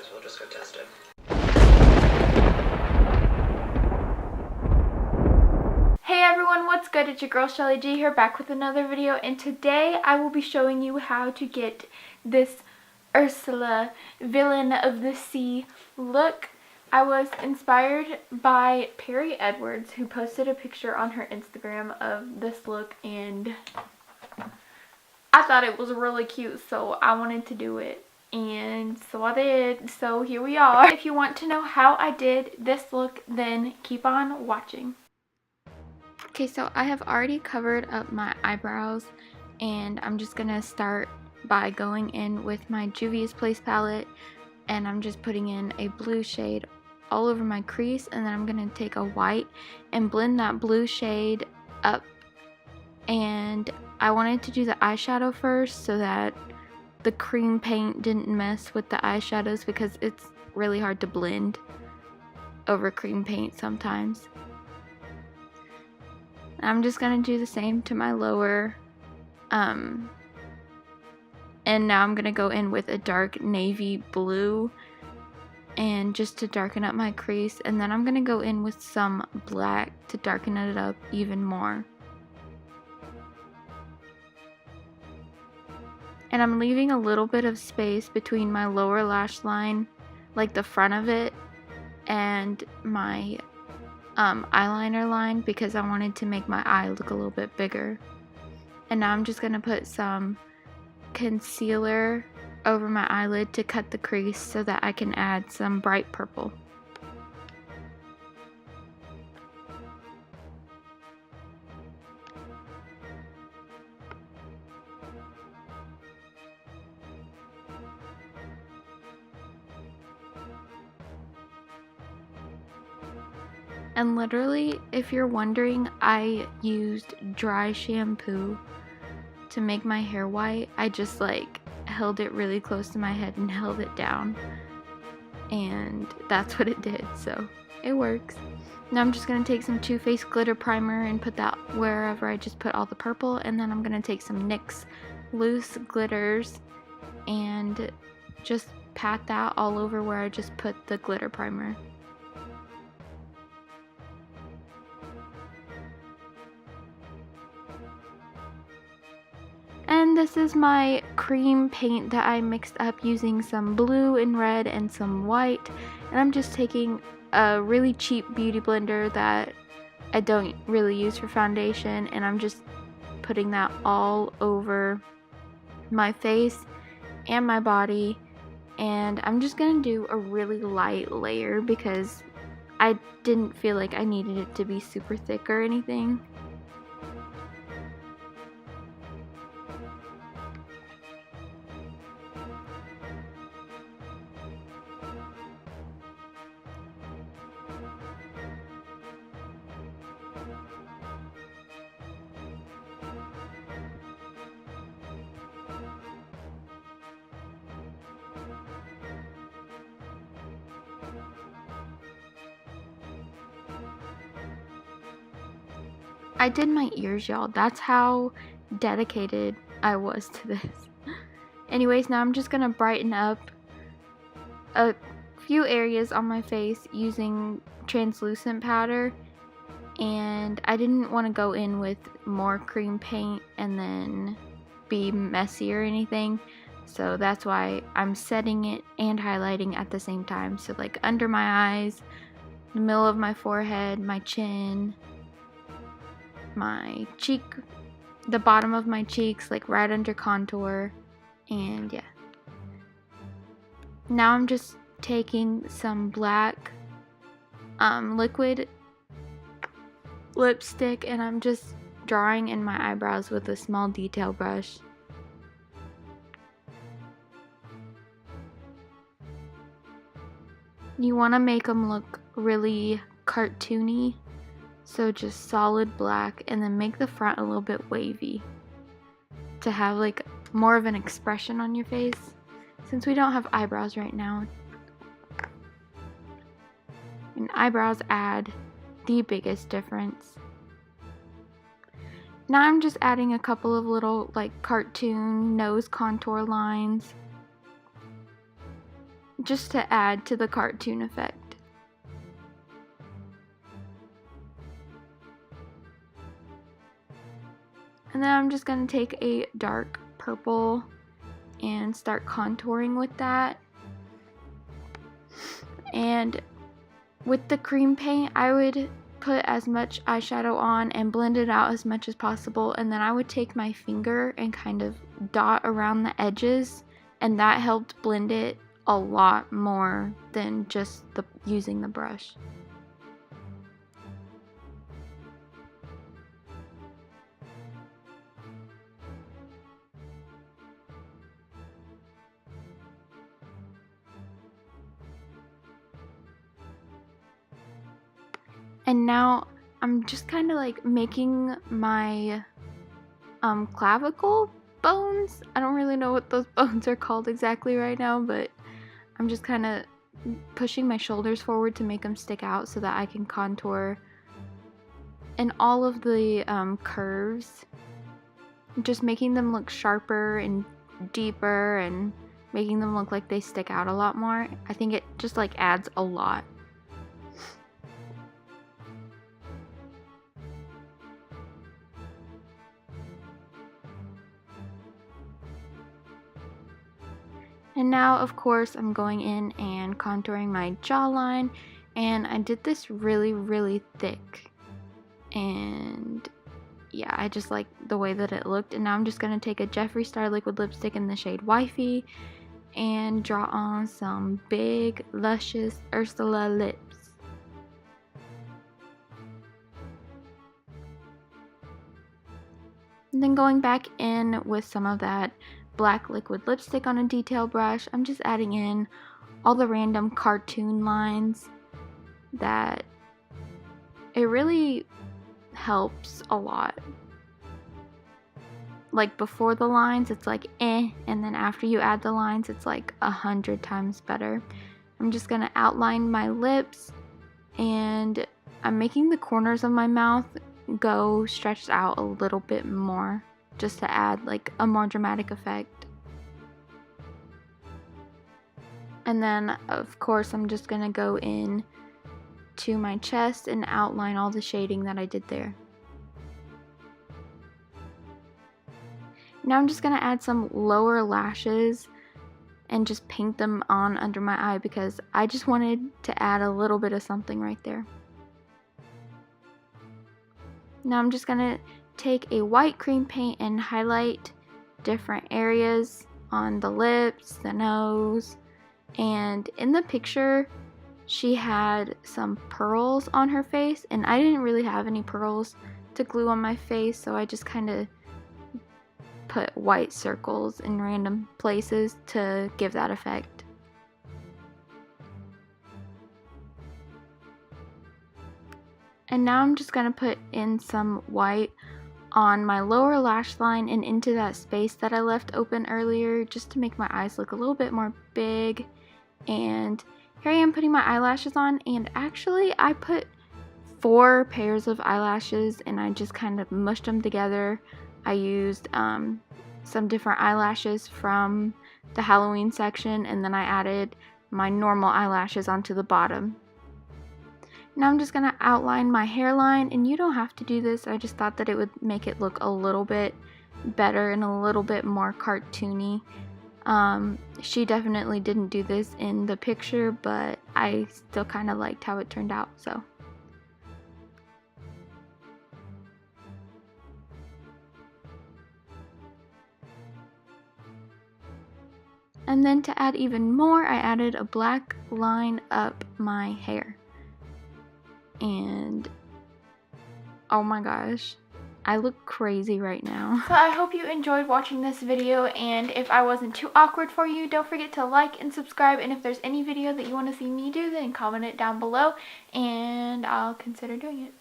so we'll just go test it. Hey everyone, what's good? It's your girl Shelly G here, back with another video, and today I will be showing you how to get this Ursula Villain of the Sea look. I was inspired by PERRIE Edwards, who posted a picture on her Instagram of this look, and I thought it was really cute, so I wanted to do it. And so I did, so here we are. If you want to know how I did this look, then keep on watching. Okay, so I have already covered up my eyebrows, and I'm just gonna start by going in with my Juvia's Place palette, and I'm just putting in a blue shade all over my crease, and then I'm gonna take a white and blend that blue shade up. And I wanted to do the eyeshadow first so that the cream paint didn't mess with the eyeshadows, because it's really hard to blend over cream paint sometimes. I'm just gonna do the same to my lower, and now I'm gonna go in with a dark navy blue, and just to darken up my crease, and then I'm gonna go in with some black to darken it up even more. And I'm leaving a little bit of space between my lower lash line, like the front of it, and my eyeliner line, because I wanted to make my eye look a little bit bigger. And now I'm just going to put some concealer over my eyelid to cut the crease so that I can add some bright purple. And literally, if you're wondering, I used dry shampoo to make my hair white. I just like held it really close to my head and held it down, and that's what it did, so it works. Now I'm just going to take some Too Faced glitter primer and put that wherever I just put all the purple, and then I'm going to take some NYX loose glitters and just pat that all over where I just put the glitter primer. And this is my cream paint that I mixed up using some blue and red and some white. And I'm just taking a really cheap beauty blender that I don't really use for foundation, and I'm just putting that all over my face and my body. And I'm just going to do a really light layer because I didn't feel like I needed it to be super thick or anything. I did my ears, y'all. That's how dedicated I was to this. Anyways, now I'm just gonna brighten up a few areas on my face using translucent powder, and I didn't want to go in with more cream paint and then be messy or anything, so that's why I'm setting it and highlighting at the same time. So like under my eyes, the middle of my forehead, my chin, my cheek, the bottom of my cheeks, like right under contour. And yeah, now I'm just taking some black liquid lipstick, and I'm just drawing in my eyebrows with a small detail brush. You want to make them look really cartoony, so just solid black, and then make the front a little bit wavy to have like more of an expression on your face, since we don't have eyebrows right now. And eyebrows add the biggest difference. Now I'm just adding a couple of little like cartoon nose contour lines. just to add to the cartoon effect. And then I'm just going to take a dark purple and start contouring with that. And with the cream paint, I would put as much eyeshadow on and blend it out as much as possible, and then I would take my finger and kind of dot around the edges, and that helped blend it a lot more than just using the brush. And now I'm just kind of like making my clavicle bones. I don't really know what those bones are called exactly right now, but I'm just kind of pushing my shoulders forward to make them stick out so that I can contour in all of the curves, just making them look sharper and deeper and making them look like they stick out a lot more. I think it just like adds a lot. And now, of course, I'm going in and contouring my jawline, and I did this really, really thick, and yeah, I just like the way that it looked. And now I'm just going to take a Jeffree Star liquid lipstick in the shade Wifey and draw on some big, luscious Ursula lips. And then going back in with some of that black liquid lipstick on a detail brush, I'm just adding in all the random cartoon lines that it really helps a lot. Like before the lines, it's like and then after you add the lines, it's like 100 times better. I'm just gonna outline my lips, and I'm making the corners of my mouth go stretched out a little bit more, just to add like a more dramatic effect. And then of course I'm just gonna go in to my chest and outline all the shading that I did there. Now I'm just gonna add some lower lashes and just paint them on under my eye because I just wanted to add a little bit of something right there. Now I'm just gonna take a white cream paint and highlight different areas on the lips, the nose, and in the picture she had some pearls on her face, and I didn't really have any pearls to glue on my face, so I just kind of put white circles in random places to give that effect. And now I'm just gonna put in some white on my lower lash line and into that space that I left open earlier, just to make my eyes look a little bit more big. And here I am putting my eyelashes on, and actually I put 4 pairs of eyelashes and I just kind of mushed them together. I used some different eyelashes from the Halloween section, and then I added my normal eyelashes onto the bottom. Now I'm just going to outline my hairline, and you don't have to do this, I just thought that it would make it look a little bit better and a little bit more cartoony. She definitely didn't do this in the picture, but I still kind of liked how it turned out, so. And then to add even more, I added a black line up my hair. And oh my gosh, I look crazy right now. So I hope you enjoyed watching this video, and if I wasn't too awkward for you, don't forget to like and subscribe, and if there's any video that you want to see me do, then comment it down below and I'll consider doing it.